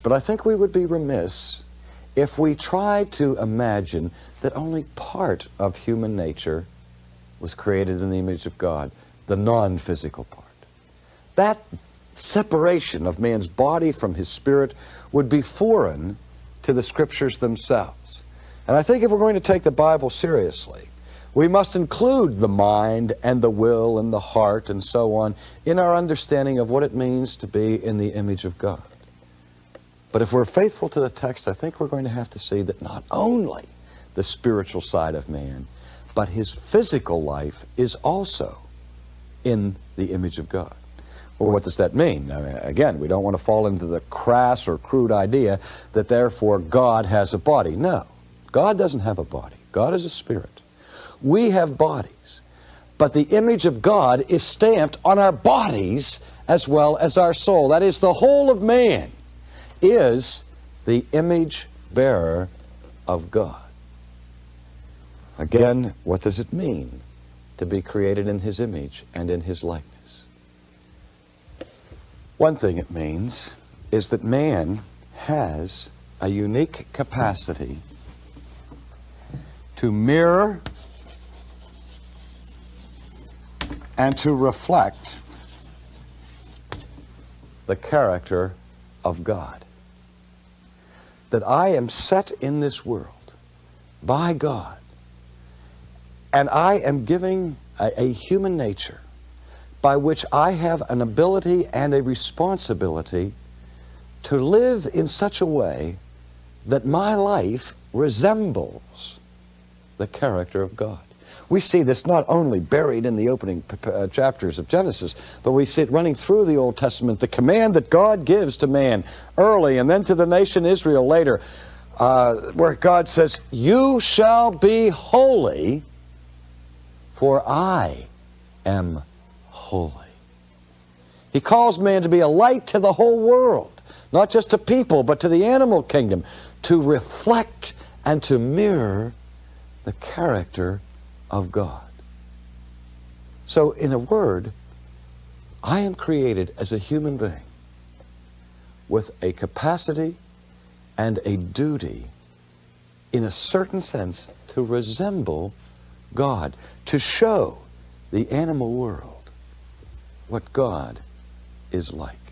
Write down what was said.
But I think we would be remiss if we tried to imagine that only part of human nature was created in the image of God, the non-physical part. That separation of man's body from his spirit would be foreign to the Scriptures themselves. And I think if we're going to take the Bible seriously, we must include the mind and the will and the heart and so on in our understanding of what it means to be in the image of God. But if we're faithful to the text, I think we're going to have to see that not only the spiritual side of man, but his physical life is also in the image of God. Well, what does that mean? I mean, again, we don't want to fall into the crass or crude idea that therefore God has a body. No, God doesn't have a body. God is a spirit. We have bodies, but the image of God is stamped on our bodies as well as our soul. That is, the whole of man is the image bearer of God. Again, what does it mean to be created in His image and in His likeness? One thing it means is that man has a unique capacity to mirror and to reflect the character of God. That I am set in this world by God, and I am giving a human nature by which I have an ability and a responsibility to live in such a way that my life resembles the character of God. We see this not only buried in the opening chapters of Genesis, but we see it running through the Old Testament, the command that God gives to man early and then to the nation Israel later, where God says, "You shall be holy, for I am holy." He calls man to be a light to the whole world, not just to people, but to the animal kingdom, to reflect and to mirror the character of God. So, in a word, I am created as a human being with a capacity and a duty, in a certain sense, to resemble God, to show the animal world what God is like.